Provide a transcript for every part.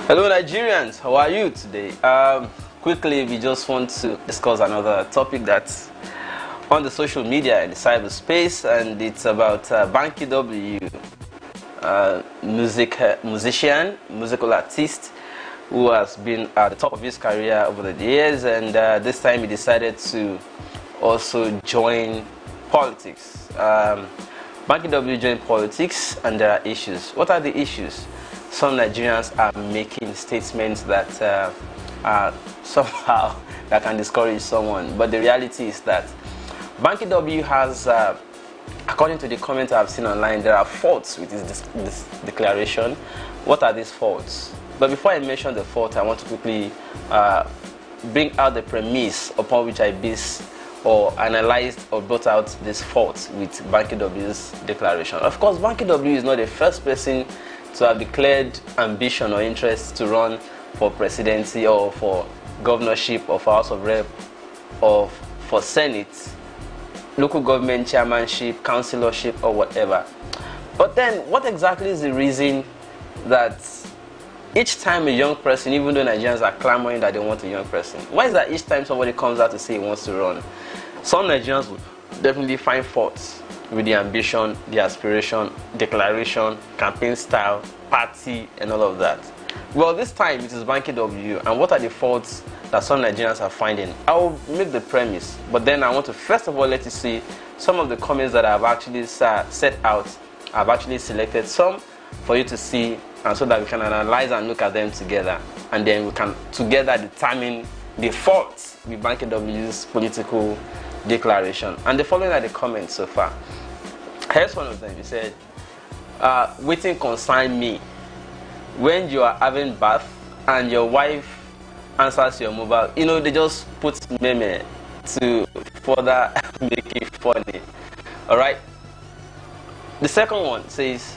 Hello Nigerians, how are you today? Quickly, we just want to discuss another topic that's on the social media and the cyberspace, and it's about Banky W, musical artist who has been at the top of his career over the years, and this time he decided to also join politics. Banky W joined politics, and there are issues. What are the issues? Some Nigerians are making statements that are somehow that can discourage someone, but the reality is that Banky W has, according to the comments I've seen online, there are faults with this declaration. What are these faults? But before I mention the fault, I want to quickly bring out the premise upon which I base or analyzed or brought out this fault with Banky W's declaration. Of course, Banky W is not the first person to have declared ambition or interest to run for presidency or for governorship or for House of Rep or for Senate, local government chairmanship, councillorship or whatever. But then what exactly is the reason that each time a young person, even though Nigerians are clamoring that they want a young person, why is that each time somebody comes out to say he wants to run, some Nigerians would definitely find faults with the ambition, the aspiration, declaration, campaign style, party, and all of that? Well, this time it is Banky W, and what are the faults that some Nigerians are finding? I will make the premise, but then I want to first of all let you see some of the comments that I've actually set out. I've actually selected some for you to see, and so that we can analyze and look at them together, and then we can together determine the faults with Banky W's political declaration. And the following are the comments so far. Here's one of them. He said, waiting concern me when you are having bath and your wife answers your mobile. You know, they just put meme to further make it funny. Alright. The second one says,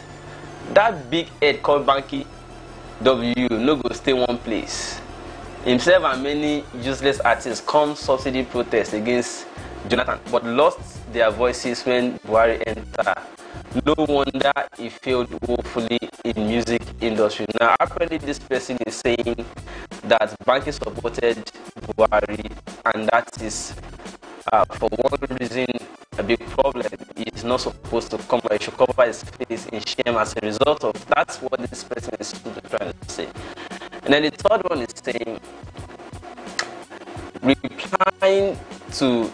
that big head called Banky W no go stay one place. Himself and many useless artists come subsidy protest against Jonathan, but lost their voices when Buhari entered. No wonder he failed woefully in music industry. Now, apparently this person is saying that Banky supported Buhari, and that is, for one reason, a big problem. He is not supposed to come, he should cover his face in shame as a result of that's what this person is trying to say. And then the third one is saying, replying to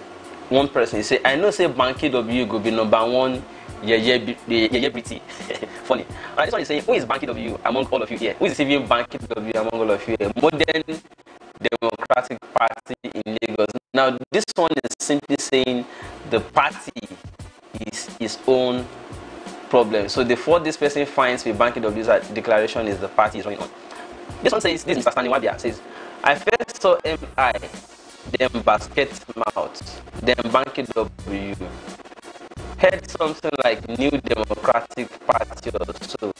one person, he say, I know say Banky W go be number one, BT. Funny. Alright, this one is saying, who is Banky W among all of you here? Who is even Banky W among all of you here? Modern Democratic Party in Lagos. Now, this one is simply saying the party is his own problem. So the fault this person finds with Banky W's declaration is the party is running on. This one says, this is Mr. Stanley Wabia says, I first saw MI, then basket mouth, then Banky W. Heard something like New Democratic Party or so.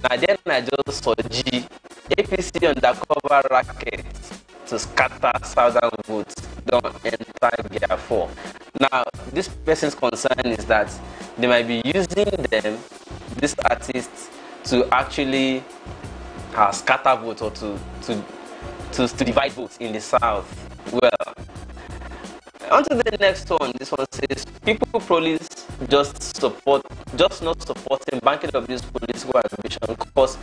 Now then I just saw G, APC undercover racket to scatter southern votes, don't enter gear 4. Now this person's concern is that they might be using them, these artists, to actually scatter votes or to divide votes in the south. Well, on to the next one. This one says, people probably just not supporting Banky W's political ambition because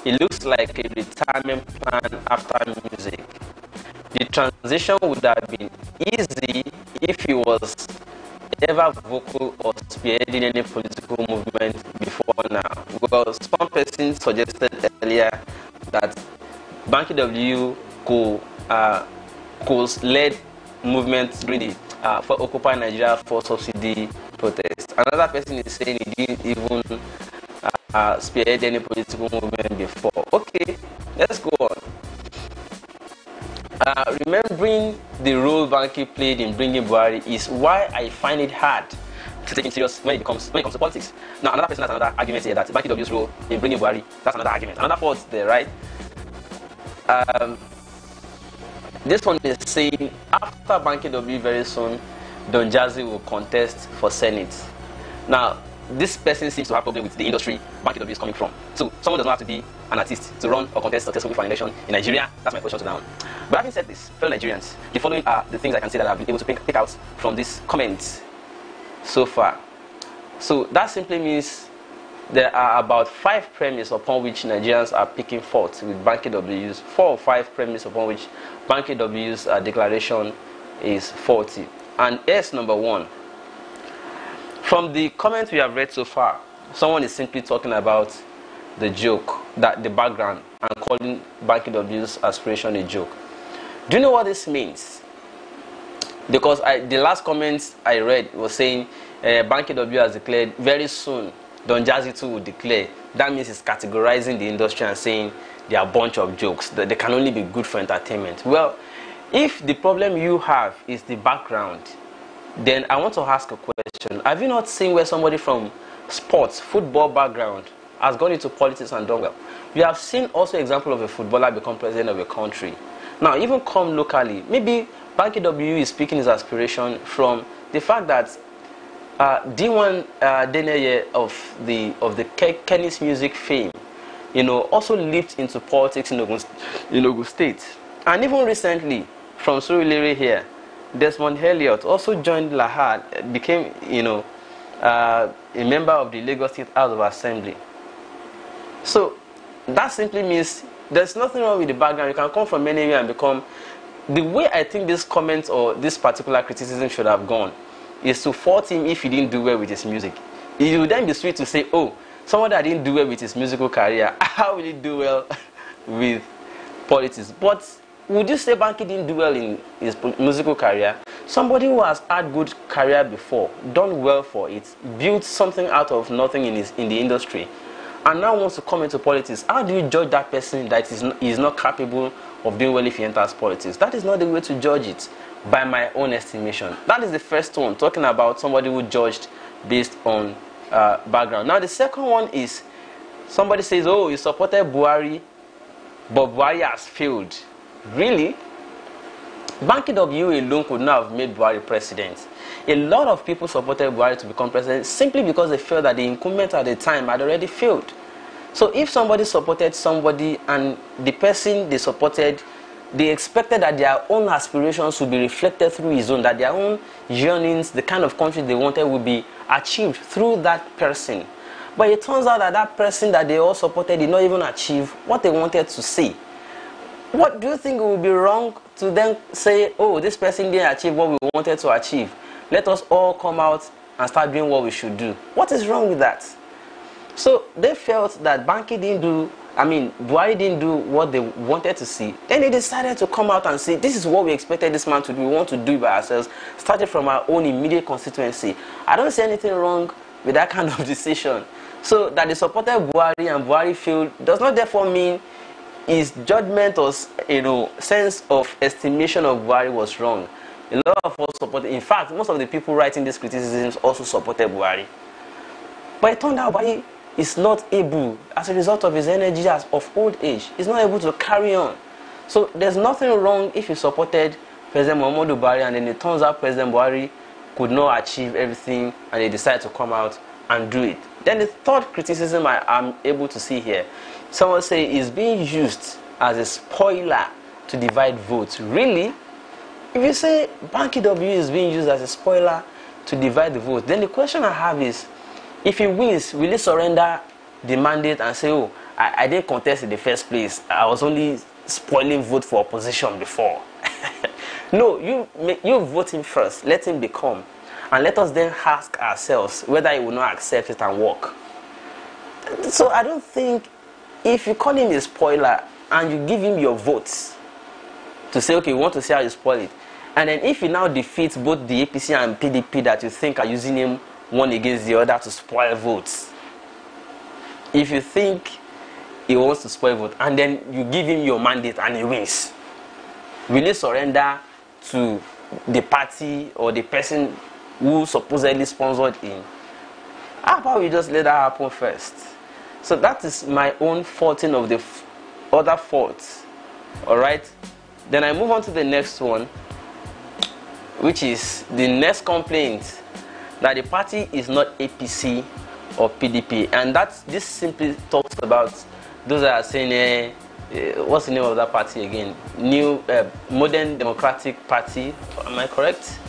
it looks like a retirement plan after music. The transition would have been easy if he was ever vocal or spearheading any political movement before now. Well, some person suggested earlier that Banky W could lead movement during the for Occupy Nigeria for subsidy protest. Another person is saying he didn't even spearhead any political movement before. Okay, let's go on. Remembering the role Banky played in bringing Buhari is why I find it hard to take him serious when it comes to politics. Now, another person has another argument here that Banky W's role in bringing Buhari, that's another argument. Another fault there, right? This one is saying, after Banky W very soon, Don Jazzy will contest for Senate. Now, this person seems to have problem with the industry Banky W is coming from. So someone does not have to be an artist to run or contest successfully for an election in Nigeria. That's my question to now. But having said this, fellow Nigerians, the following are the things I can say that I've been able to pick out from this comment so far. So that simply means there are about 5 premises upon which Nigerians are picking fault with Banky W's, 4 or 5 premises upon which Banky W's declaration is faulty. And here's number 1. From the comments we have read so far, someone is simply talking about the joke, that the background, and calling Banky W's aspiration a joke. Do you know what this means? Because the last comments I read was saying Banky W has declared very soon Don Jazzy too will declare. That means it's categorizing the industry and saying they are a bunch of jokes, that they can only be good for entertainment. Well, if the problem you have is the background, then I want to ask a question. Have you not seen where somebody from sports, football background has gone into politics and done well? You have seen also example of a footballer become president of a country. Now, even come locally, maybe Banky W is speaking his aspiration from the fact that D1 Deneye of the Kenny's music fame, also lived into politics in Ogun State. And even recently, from Surulere here, Desmond Elliott also joined Lahad, became, a member of the Lagos State House of Assembly. So that simply means there's nothing wrong with the background. You can come from anywhere and become. The way I think this comment or this particular criticism should have gone is to fault him if he didn't do well with his music. It would then be sweet to say, oh, someone that didn't do well with his musical career, how will he do well with politics? But would you say Banky didn't do well in his musical career? Somebody who has had good career before, done well for it, built something out of nothing in the industry, and now wants to come into politics. How do you judge that person that is not capable of doing well if he enters politics? That is not the way to judge it, by my own estimation. That is the first one, talking about somebody who judged based on background. Now the second one is somebody says, oh, you supported Buhari, but Buhari has failed. Really? Banky W alone could not have made Buhari president. A lot of people supported Buhari to become president simply because they felt that the incumbent at the time had already failed. So if somebody supported somebody and the person they supported, they expected that their own aspirations would be reflected through his own, that their own yearnings, the kind of country they wanted, would be achieved through that person. But it turns out that that person that they all supported did not even achieve what they wanted to see. What do you think it would be wrong to then say, oh, this person didn't achieve what we wanted to achieve? Let us all come out and start doing what we should do. What is wrong with that? So they felt that Buhari didn't do what they wanted to see. Then they decided to come out and say, this is what we expected this man to do. We want to do it by ourselves. Started from our own immediate constituency. I don't see anything wrong with that kind of decision. So that they supported Buhari and Buhari failed does not therefore mean his judgment or sense of estimation of Buhari was wrong. A lot of us supported. In fact, most of the people writing these criticisms also supported Buhari. But it turned out Buhari is not able, as a result of his energy of old age, is not able to carry on. So there's nothing wrong if you supported President Muhammadu Buhari and then it turns out President Buhari could not achieve everything and they decide to come out and do it. Then the third criticism I am able to see here, someone say is being used as a spoiler to divide votes. Really? If you say Banky W is being used as a spoiler to divide the vote, then the question I have is, if he wins, will he surrender the mandate and say, oh, I didn't contest in the first place. I was only spoiling vote for opposition before. No, you vote him first. Let him become. And let us then ask ourselves whether he will not accept it and work. So I don't think if you call him a spoiler and you give him your votes to say, okay, we want to see how you spoil it. And then if he now defeats both the APC and PDP that you think are using him one against the other to spoil votes. If you think he wants to spoil vote and then you give him your mandate and he wins, will he surrender to the party or the person who supposedly sponsored him? How about we just let that happen first? So that is my own faulting of the other faults. Alright? Then I move on to the next one, which is the next complaint, that the party is not APC or PDP, and this simply talks about those that are saying, what's the name of that party again? New Modern Democratic Party. Am I correct?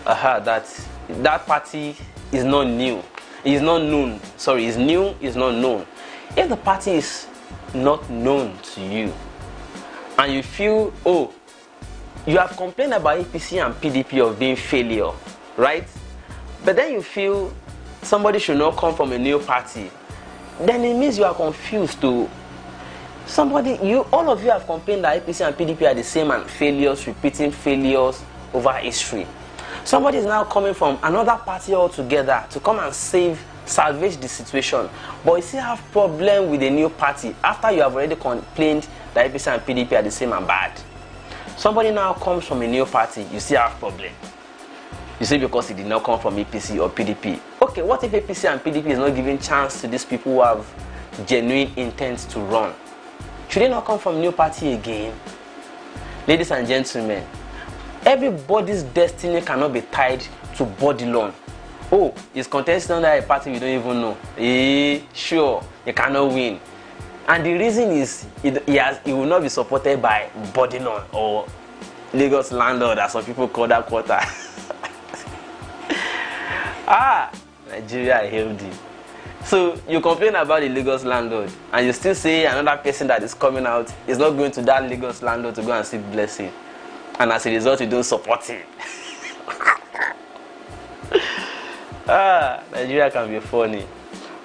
That party is not new. It's not known. Sorry, it's new. It's not known. If the party is not known to you, and you feel, oh, you have complained about APC and PDP of being failure, right? But then you feel somebody should not come from a new party, then it means you are confused to all of you have complained that APC and PDP are the same and failures, repeating failures over history. Somebody is now coming from another party altogether to come and salvage the situation, but you still have problem with a new party after you have already complained that APC and PDP are the same and bad. Somebody now comes from a new party, you still have problem. You say because he did not come from APC or PDP. Okay, what if APC and PDP is not giving chance to these people who have genuine intent to run? Should they not come from new party again? Ladies and gentlemen, everybody's destiny cannot be tied to body loan. Oh, he's contesting under a party we don't even know. Sure, he cannot win. And the reason is he will not be supported by body loan or Lagos landlord, as some people call that quarter. Nigeria healthy. So you complain about the Lagos landlord, and you still say another person that is coming out is not going to that Lagos landlord to go and seek blessing, and as a result you don't support him. Nigeria can be funny.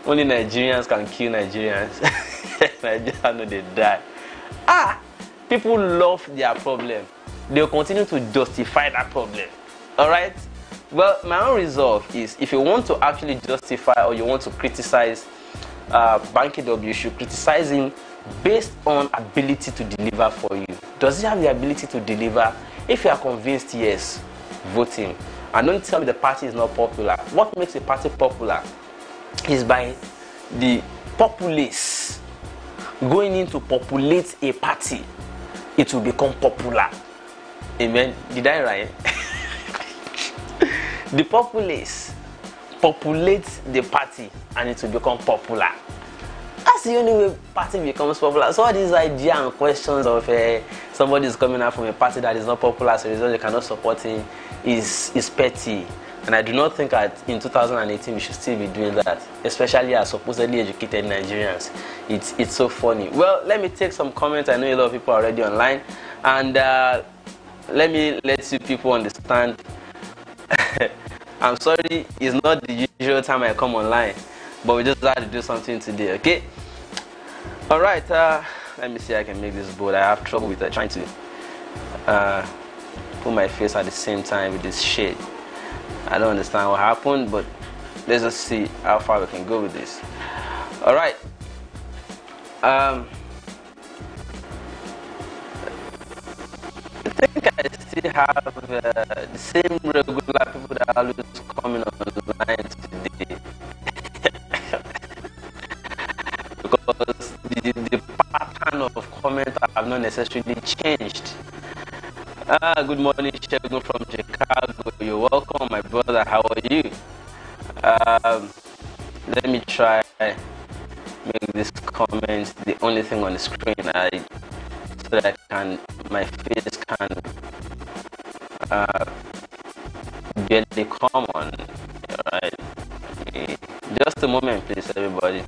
Only Nigerians can kill Nigerians. Nigeria know they die. People love their problem. They'll continue to justify that problem. Alright? Well, my own resolve is, if you want to actually justify or you want to criticize Banky W, you should criticize him based on ability to deliver for you. Does he have the ability to deliver? If you are convinced, yes, vote him. And don't tell me the party is not popular. What makes a party popular is by the populace going in to populate a party. It will become popular. Amen. Did I write? The populace populates the party and it will become popular. That's the only way party becomes popular. So all these ideas and questions of somebody is coming out from a party that is not popular, so you cannot support him, is petty. And I do not think that in 2018 we should still be doing that, especially as supposedly educated Nigerians. It's so funny. Well, let me take some comments. I know a lot of people are already online, and let me let you people understand. I'm sorry, it's not the usual time I come online, but we just had to do something today, okay? Alright, let me see if I can make this bold. I have trouble with trying to put my face at the same time with this shade. I don't understand what happened, but let's just see how far we can go with this. Alright. I think I still have the same regular people that are always coming online today. Because the pattern of comment have not necessarily changed. Good morning, Shegun from Chicago. You're welcome, my brother. How are you? Let me try make this comment the only thing on the screen, so that my face can barely come on. Alright. Just a moment, please, everybody.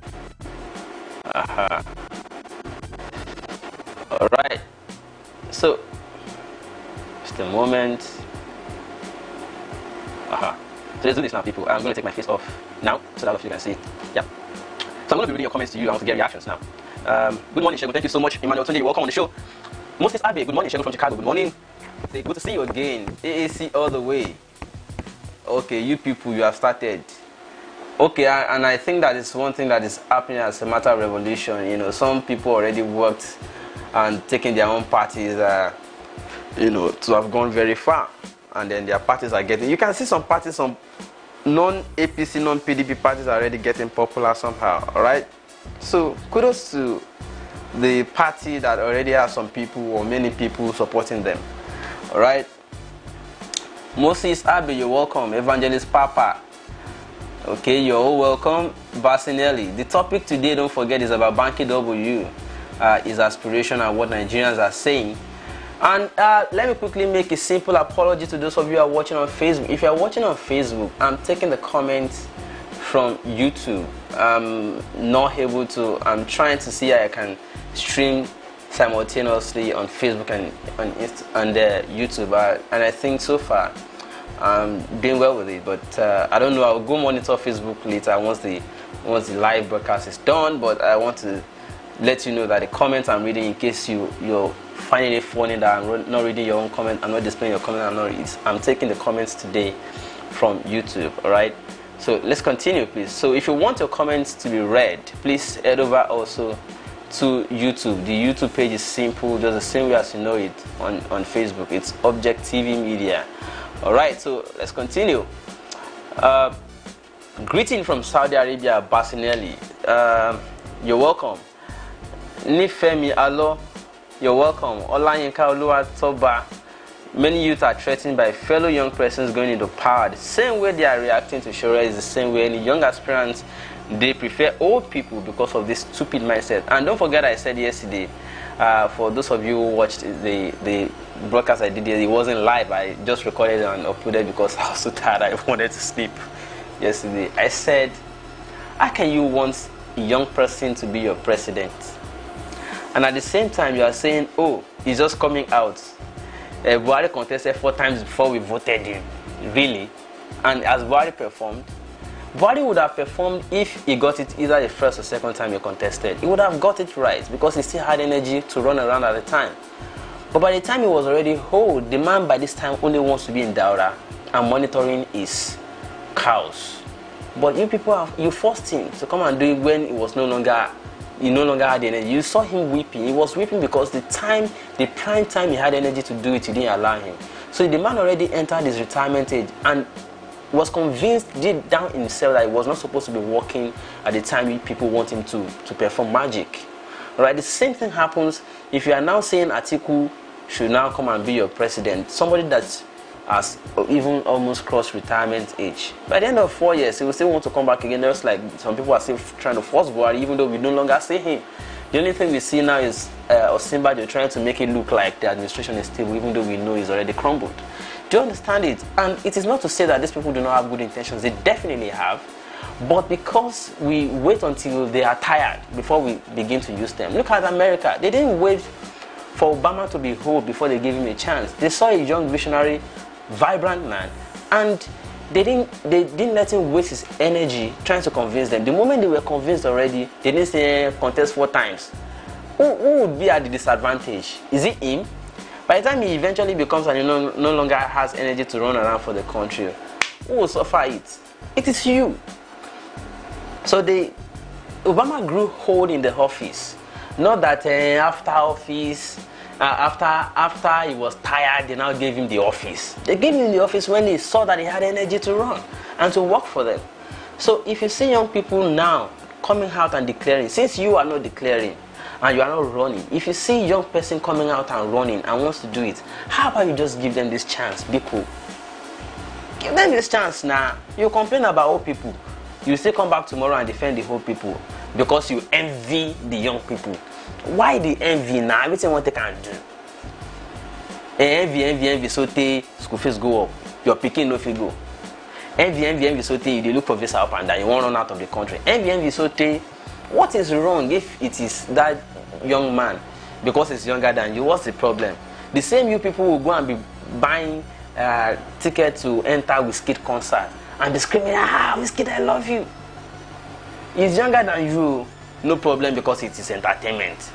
Alright. So, just a moment. So let's do this now, people. I'm going to take my face off now so that all of you can see. Yeah. So I'm going to be reading your comments to you. I want to get reactions now. Good morning, Shegun. Thank you so much. Emmanuel Tunde, welcome on the show. Moses Abe, good morning, Shegun from Chicago. Good morning. Good to see you again. AAC all the way. Okay, you people, you have started. Okay, and I think that is one thing that is happening as a matter of revolution. You know, some people already worked and taken their own parties, to have gone very far. And then their parties are getting, you can see some parties, some non-APC, non-PDP parties are already getting popular somehow, alright? So, kudos to the party that already has some people or many people supporting them, alright? Moses Abe, you're welcome. Evangelist Papa, Okay, you're all welcome. Basinelli. The topic today, don't forget, is about Banky W, his aspiration and what Nigerians are saying. And let me quickly make a simple apology to those of you who are watching on Facebook. If you are watching on Facebook, I'm taking the comments from YouTube. I'm not able to. I'm trying to see how I can stream simultaneously on Facebook and on the YouTube. And I think so far I'm doing well with it. But I don't know. I'll go monitor Facebook later once the live broadcast is done. But I want to let you know that the comments I'm reading, in case you're finding it funny that I'm not reading your own comment, I'm not displaying your comment, I'm taking the comments today from YouTube. All right, so let's continue, please. So if you want your comments to be read, please head over also to YouTube. The YouTube page is simple, just the same way as you know it on Facebook. It's Object TV Media. All right, so let's continue. Greeting from Saudi Arabia, Basinelli. You're welcome. Nifemi Alo, you're welcome. Olayinka Oluwatoba. Many youth are threatened by fellow young persons going into power. The same way they are reacting to Shura is the same way any young aspirants, they prefer old people because of this stupid mindset. And don't forget, I said yesterday, for those of you who watched the broadcast I did, it wasn't live. I just recorded it and uploaded because I was so tired. I wanted to sleep yesterday. I said, how can you want a young person to be your president? And at the same time, you are saying, oh, he's just coming out. Buhari contested 4 times before we voted him. Really? And as Buhari performed, Buhari would have performed if he got it either the first or second time he contested. He would have got it right because he still had energy to run around at the time. But by the time he was already old, the man by this time only wants to be in Daura and monitoring his cows. But you people, you forced him to come and do it when he no longer had energy. You saw him weeping. He was weeping because the prime time he had energy to do it, you didn't allow him. So the man already entered his retirement age and was convinced deep down in himself that he was not supposed to be working at the time people want him to perform magic. Alright, the same thing happens if you are now saying Atiku should now come and be your president, somebody that has even almost crossed retirement age. By the end of 4 years, he will still want to come back again. Just like some people are still trying to force Buhari, even though we no longer see him. The only thing we see now is Osinbajo, they're trying to make it look like the administration is stable, even though we know it's already crumbled. Do you understand it? And it is not to say that these people do not have good intentions. They definitely have. But because we wait until they are tired before we begin to use them. Look at America. They didn't wait for Obama to be old before they gave him a chance. They saw a young, visionary, vibrant man, and they didn't let him waste his energy trying to convince them. The moment they were convinced already, they didn't say contest 4 times. Who would be at the disadvantage? Is it him? By the time he eventually becomes and he no longer has energy to run around for the country, who will suffer it? It is you. So Obama grew old in the office. Not that after office, after he was tired, they now gave him the office. They gave him the office when they saw that he had energy to run and to work for them. So if you see young people now coming out and declaring, since you are not declaring and you are not running, if you see a young person coming out and running and wants to do it, how about you just give them this chance? Be cool. Give them this chance now. You complain about old people. You still come back tomorrow and defend the old people because you envy the young people. Why the envy now? Everything what they can do. Envy, so they school fees go up. Your picking no fee go. Envy, so they look for visa up and down. You want to run out of the country. Envy, so they. What is wrong if it is that young man because he's younger than you? What's the problem? The same you people will go and be buying ticket to enter Wizkid concert and be screaming, Wizkid, I love you. He's younger than you, no problem because it is entertainment.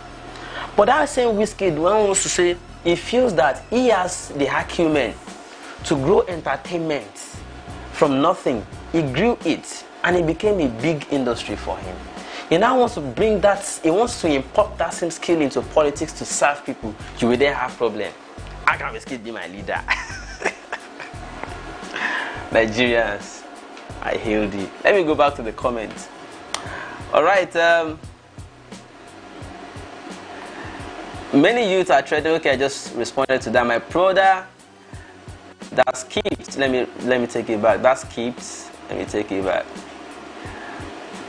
But that same Wizkid, one wants to say, he feels that he has the acumen to grow entertainment from nothing. He grew it and it became a big industry for him. He now wants to bring that, he wants to import that same skill into politics to serve people. You will then have problem. How can Wizkid be my leader? Nigerians, I hailed you. Let me go back to the comments. Alright, many youth are trading. Okay, I just responded to that. My brother, that skipped. Let me take it back. That skipped. Let me take it back.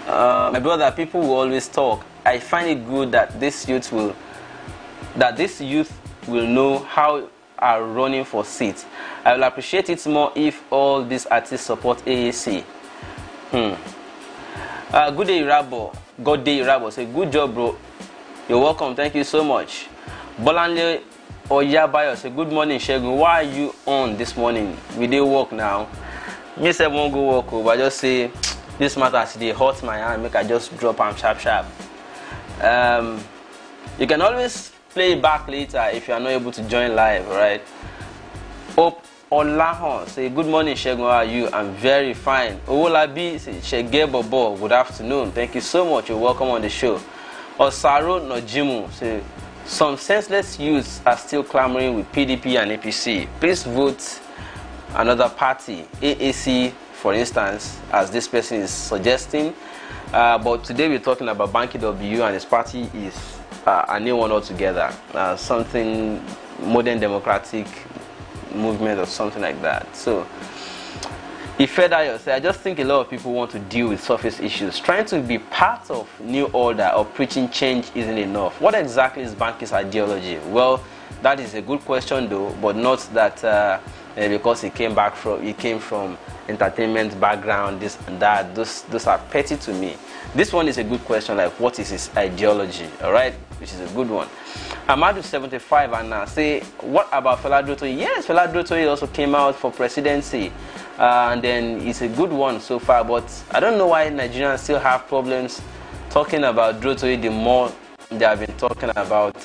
My brother, people will always talk. I find it good that this youth will know how are running for seats. I will appreciate it more if all these artists support AAC. Good day, Rabo. God day, Rabo. Say good job, bro. You're welcome. Thank you so much. Bolanle Oyabayo say good morning, Shegun. Why are you on this morning? We dey work now. Me say won't go work, but I just say this matter today hurt my hand. Make I just drop am sharp. You can always play it back later if you are not able to join live, right? Hope Olahon say good morning, Shegun. How are you? I'm very fine. Owolabi say Shege Bobo. Good afternoon. Thank you so much. You're welcome on the show. Osaro Nojimu say some senseless youths are still clamoring with PDP and APC. Please vote another party, AAC, for instance, as this person is suggesting. But today we're talking about Banky W, and his party is a new one altogether. Something modern democratic movement or something like that. So, Ifedayo say, I just think a lot of people want to deal with surface issues. Trying to be part of new order or preaching change isn't enough. What exactly is Banky's ideology? Well, that is a good question though, but not that because he came from entertainment background, this and that. Those are petty to me. This one is a good question, like what is his ideology, all right? Which is a good one. Amadu 75 and now say, what about Fela Dutoye? Yes, Fela Dutoye also came out for presidency, and then it's a good one so far. But I don't know why Nigerians still have problems talking about Dutoye. The more they have been talking about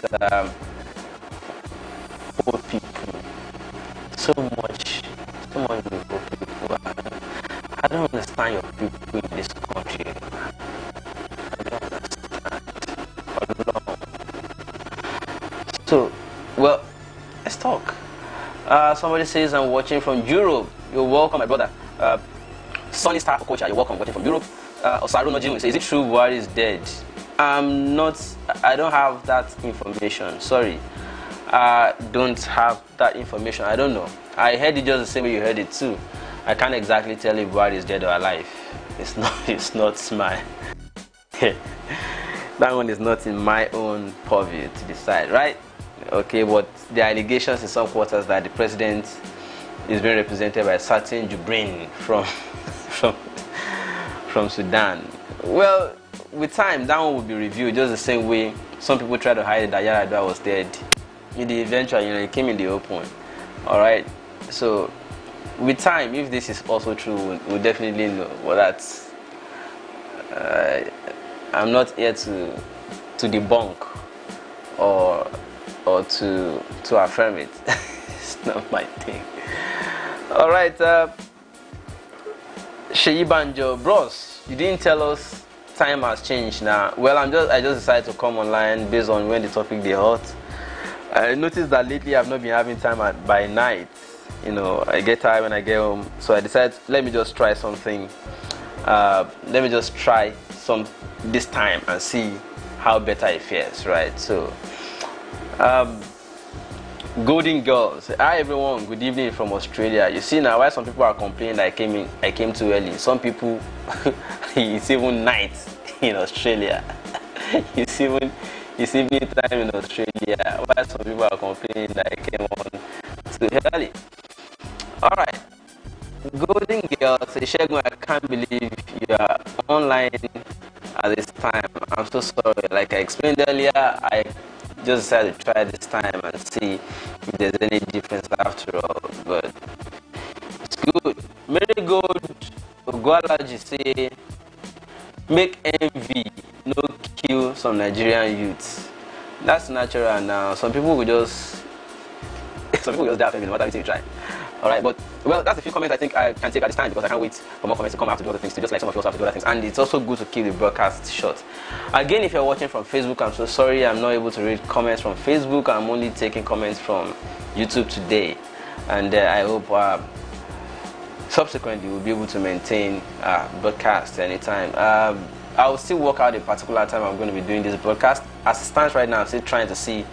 poor people, so much with poor people. I don't understand your people in this country. So, well, let's talk. Somebody says I'm watching from Europe. You're welcome, my brother. Sunny Star Okocha, you're welcome, watching from Europe. Osaru Nojimu says, is it true Buhari is dead? I don't have that information. Sorry. I don't have that information. I don't know. I heard it just the same way you heard it too. I can't exactly tell if Buhari is dead or alive. It's not my that one is not in my own purview to decide, right? Okay, but the allegations in some quarters that the president is being represented by a certain Jubrin from Sudan. Well, with time, that one will be reviewed just the same way some people try to hide that Yaradua was dead. In the eventually, it came in the open. All right. So, with time, if this is also true, we'll definitely know. Well, that's I'm not here to debunk or to affirm it. It's not my thing. All right, Sheyi Banjo, bros, you didn't tell us time has changed now. Well, I just decided to come online based on when the topic they hot. I noticed that lately I've not been having time by night. You know, I get tired when I get home, so I decided let me just try something. Let me just try this time and see how better it fares, right? So, Golden Girls, hi everyone, good evening from Australia. You see now why some people are complaining that I came too early. Some people, it's even night in Australia. it's evening time in Australia. Why some people are complaining that I came on too early? All right. Golden Girl say, Shegun, I can't believe you are online at this time. I'm so sorry. Like I explained earlier, I just decided to try this time and see if there's any difference after all. But it's good. Marigold Ogwalaji say, make envy, no kill some Nigerian youths. That's natural now. Some people will just die no matter what you try. Alright, but well, that's a few comments I think I can take at this time because I can't wait for more comments to come out to do other things too, just like some of you also have to do other things. And it's also good to keep the broadcast short. Again, if you're watching from Facebook, I'm so sorry I'm not able to read comments from Facebook. I'm only taking comments from YouTube today. And I hope subsequently we'll be able to maintain broadcast anytime. I will still work out a particular time I'm going to be doing this broadcast. As it stands right now, I'm still trying to see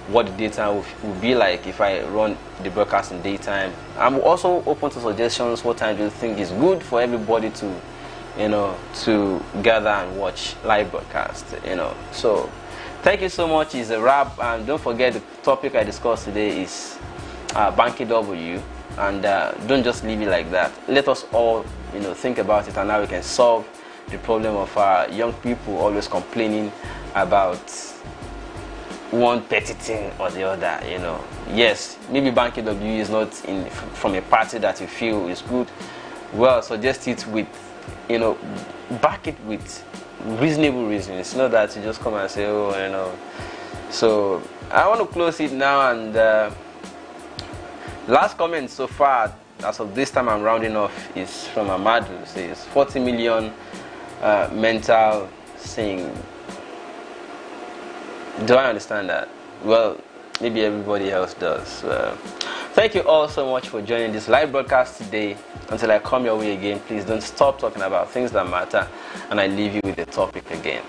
what the daytime will be like if I run the broadcast in daytime. I'm also open to suggestions. What time do you think is good for everybody to to gather and watch live broadcast, So thank you so much. It's a wrap, and don't forget the topic I discussed today is Banky W, and don't just leave it like that. Let us all think about it and how we can solve the problem of young people always complaining about one petty thing or the other. Yes, maybe Banky W is not from a party that you feel is good. Well, suggest it with back it with reasonable reasons. It's not that you just come and say, So I want to close it now, and last comment so far as of this time I'm rounding off is from Amadu. Says 40 million mental thing. Do I understand that? Well, maybe everybody else does. Thank you all so much for joining this live broadcast today. Until I come your way again, please don't stop talking about things that matter, and I leave you with the topic again.